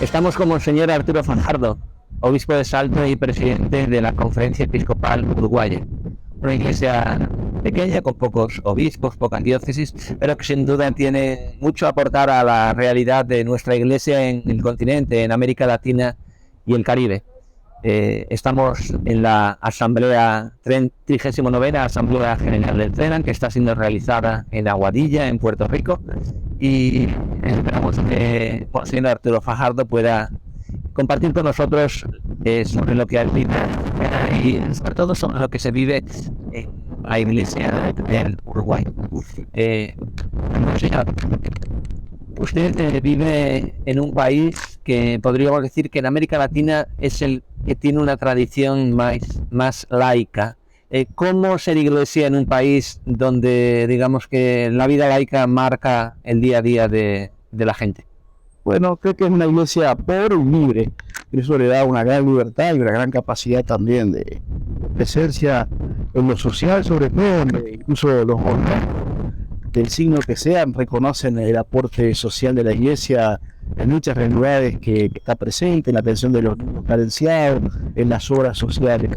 Estamos con Monseñor Arturo Fajardo, obispo de Salto y presidente de la Conferencia Episcopal Uruguaya. Una iglesia pequeña, con pocos obispos, pocas diócesis, pero que sin duda tiene mucho a aportar a la realidad de nuestra iglesia en el continente, en América Latina y el Caribe. Estamos en la Asamblea 39ª Asamblea General del CENAN, que está siendo realizada en Aguadilla, en Puerto Rico, y esperamos que Monseñor Arturo Fajardo pueda compartir con nosotros sobre lo que ha vivido y sobre todo sobre lo que se vive en la iglesia del Uruguay. Monseñor, usted vive en un país que podríamos decir que en América Latina es el que tiene una tradición más laica. ¿Cómo ser iglesia en un país donde digamos que la vida laica marca el día a día de la gente? Bueno, creo que es una iglesia pobre y libre. Eso le da una gran libertad y una gran capacidad también de presencia en lo social, sobre todo, incluso los jóvenes del signo que sean, reconocen el aporte social de la iglesia en muchas realidades que está presente, en la atención de los niños carenciados, en las obras sociales.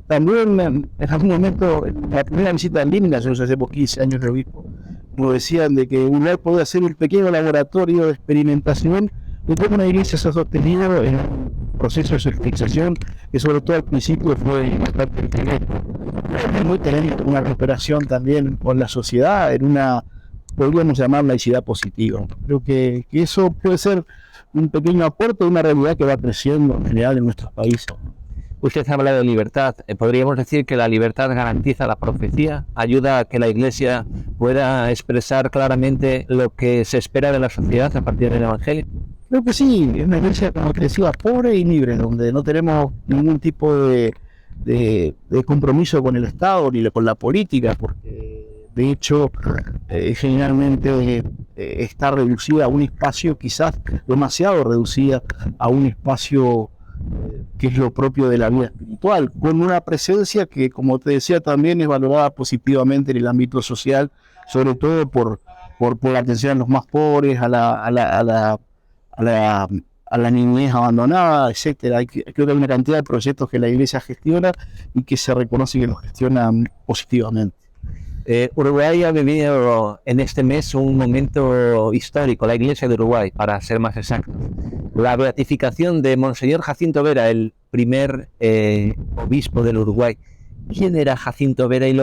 También en algún momento, en la primera visita en Lima, yo hace 15 años de obispo, nos decían de que uno puede hacer un pequeño laboratorio de experimentación de cómo una iglesia se ha sostenido en un proceso de socialización que sobre todo al principio fue bastante inteligente. Muy tener una recuperación también con la sociedad en una, podríamos llamar, laicidad positiva. Creo que eso puede ser un pequeño aporte de una realidad que va creciendo en general en nuestros países. Usted habla de libertad. ¿Podríamos decir que la libertad garantiza la profecía? ¿Ayuda a que la Iglesia pueda expresar claramente lo que se espera de la sociedad a partir del Evangelio? Creo que sí, es una iglesia, como te decía, pobre y libre, donde no tenemos ningún tipo de compromiso con el Estado ni con la política, porque de hecho generalmente está reducida a un espacio, quizás demasiado reducida a un espacio que es lo propio de la vida espiritual, con una presencia que, como te decía, también es valorada positivamente en el ámbito social, sobre todo por la atención a los más pobres, a la niñez abandonada, etcétera. Creo que hay una cantidad de proyectos que la iglesia gestiona y que se reconoce que los gestionan positivamente. Uruguay ha vivido en este mes un momento histórico, la Iglesia de Uruguay, para ser más exactos. La beatificación de Monseñor Jacinto Vera, el primer obispo del Uruguay. ¿Quién era Jacinto Vera y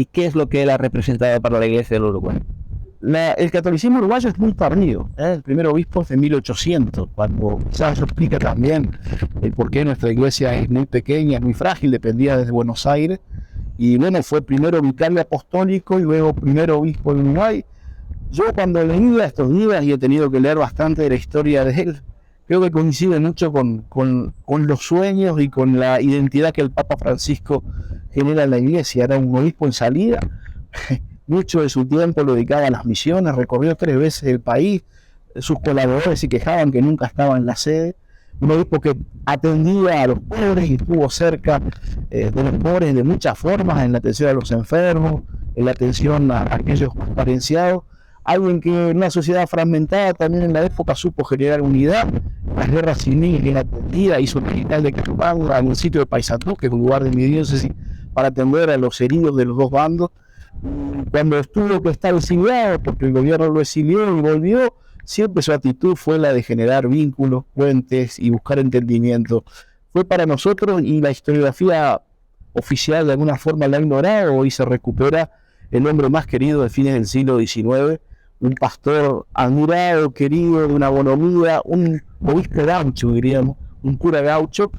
qué es lo que él ha representado para la Iglesia del Uruguay? El catolicismo uruguayo es muy tardío, el primer obispo es de 1800, cuando quizás eso explica también el por qué nuestra iglesia es muy pequeña, es muy frágil, dependía desde Buenos Aires, y bueno, fue primero vicario apostólico y luego primer obispo de Uruguay. Yo cuando leí estos días y he tenido que leer bastante de la historia de él, creo que coincide mucho con los sueños y con la identidad que el Papa Francisco genera en la iglesia. Era un obispo en salida, mucho de su tiempo lo dedicaba a las misiones, recorrió 3 veces el país, sus colaboradores se quejaban que nunca estaba en la sede. Un obispo que atendía a los pobres y estuvo cerca de los pobres de muchas formas, en la atención a los enfermos, en la atención a aquellos más carenciados. Alguien que en una sociedad fragmentada también en la época supo generar unidad. Las guerras civiles bien atendida, hizo el hospital de Catuanga en el sitio de Paysandú, que es un lugar de mi diócesis, para atender a los heridos de los dos bandos. Cuando estuvo que estar exiliado, porque el gobierno lo exilió y volvió, siempre su actitud fue la de generar vínculos, puentes y buscar entendimiento. Fue para nosotros, y la historiografía oficial de alguna forma la ha ignorado, hoy se recupera, el hombre más querido de fines del siglo XIX, un pastor admirado, querido, de una bonomía, un obispo gaucho, diríamos, un cura gaucho,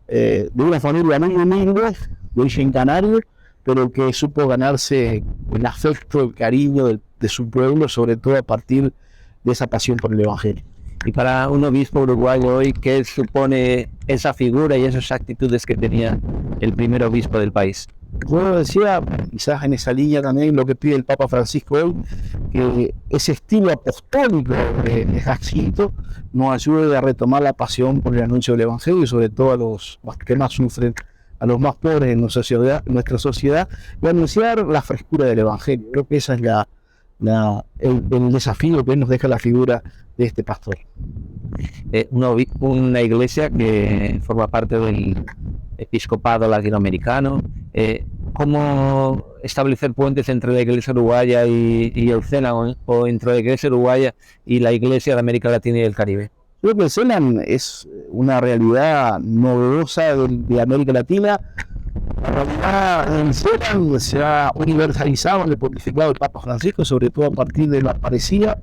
de una familia muy humilde, de origen canario, pero que supo ganarse el afecto, el cariño de su pueblo, sobre todo a partir de esa pasión por el Evangelio. Y para un obispo uruguayo hoy, ¿qué supone esa figura y esas actitudes que tenía el primer obispo del país? Yo decía, quizás en esa línea también lo que pide el Papa Francisco hoy, que ese estilo apostólico de Jacinto nos ayude a retomar la pasión por el anuncio del Evangelio y sobre todo a los que más sufren, a los más pobres en nuestra sociedad, y anunciar la frescura del Evangelio. Creo que esa es el desafío que nos deja la figura de este pastor. una iglesia que forma parte del episcopado latinoamericano. ¿Cómo establecer puentes entre la iglesia uruguaya y el CELAM, o entre la iglesia uruguaya y la iglesia de América Latina y el Caribe? Creo que el CELAM es una realidad novedosa de América Latina. La realidad del CELAM se ha universalizado en el pontificado del Papa Francisco, sobre todo a partir de la parecida.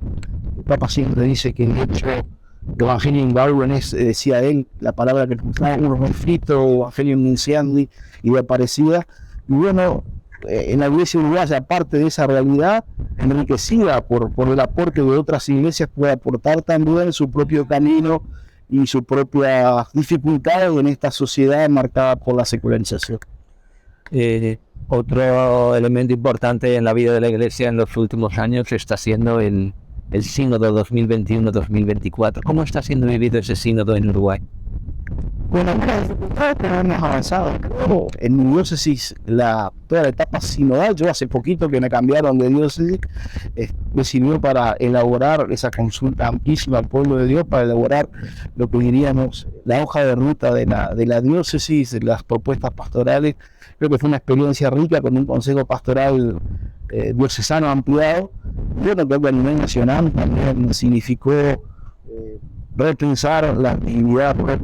El Papa siempre dice que el hecho Evangelium Gaudium es, decía él, la palabra que usaba, un refrito, Evangelium Nunciandi y de Aparecida. Y bueno, en la iglesia uruguaya, aparte de esa realidad, enriquecida por el aporte de otras iglesias, puede aportar también su propio camino y su propia dificultad en esta sociedad marcada por la secularización. Otro elemento importante en la vida de la iglesia en los últimos años está siendo el sínodo 2021-2024. ¿Cómo está siendo vivido ese sínodo en Uruguay? Bueno, algunas dificultades, pero hemos avanzado. En mi diócesis, toda la etapa sinodal, yo hace poquito que me cambiaron de diócesis, me sirvió para elaborar esa consulta amplísima al pueblo de Dios, para elaborar lo que diríamos la hoja de ruta de la diócesis, de las propuestas pastorales. Creo que fue una experiencia rica con un consejo pastoral diocesano ampliado. Bueno, creo que a nivel nacional también significó repensar la actividad propia.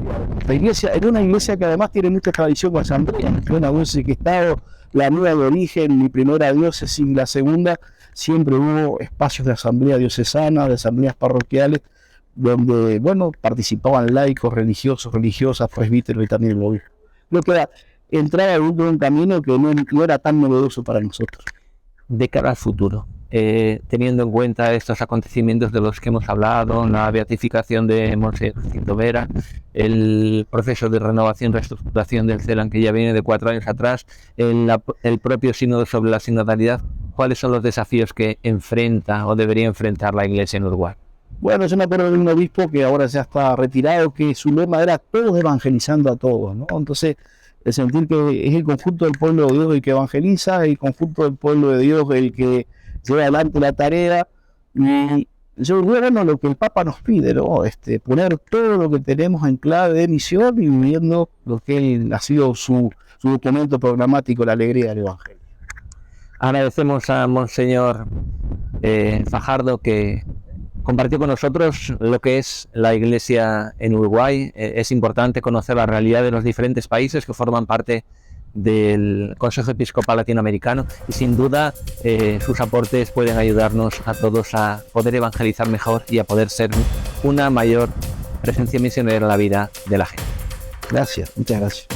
La iglesia, era una iglesia que además tiene mucha tradición con asamblea. Una diócesis que estaba la nueva de origen, mi primera diócesis, la segunda, siempre hubo espacios de asamblea diocesana, de asambleas parroquiales, donde, bueno, participaban laicos, religiosos, religiosas, presbíteros y también el obispo. Creo que era entrar a un camino que no era tan novedoso para nosotros. De cara al futuro, teniendo en cuenta estos acontecimientos de los que hemos hablado, la beatificación de Monseñor Jacinto Vera, el proceso de renovación y reestructuración del CELAM que ya viene de 4 años atrás, el propio sínodo sobre la sinodalidad, ¿cuáles son los desafíos que enfrenta o debería enfrentar la Iglesia en Uruguay? Bueno, yo me acuerdo de un obispo que ahora ya está retirado, que su lema era todos evangelizando a todos, ¿no? Entonces, el sentir que es el conjunto del pueblo de Dios el que evangeliza, el conjunto del pueblo de Dios el que lleva adelante la tarea. Y yo, bueno, lo que el Papa nos pide, ¿no? Poner todo lo que tenemos en clave de misión y viviendo lo que ha sido su documento programático, la alegría del Evangelio. Agradecemos a Monseñor Fajardo que compartió con nosotros lo que es la Iglesia en Uruguay. Es importante conocer la realidad de los diferentes países que forman parte del Consejo Episcopal Latinoamericano y sin duda sus aportes pueden ayudarnos a todos a poder evangelizar mejor y a poder ser una mayor presencia misionera en la vida de la gente. Gracias, muchas gracias.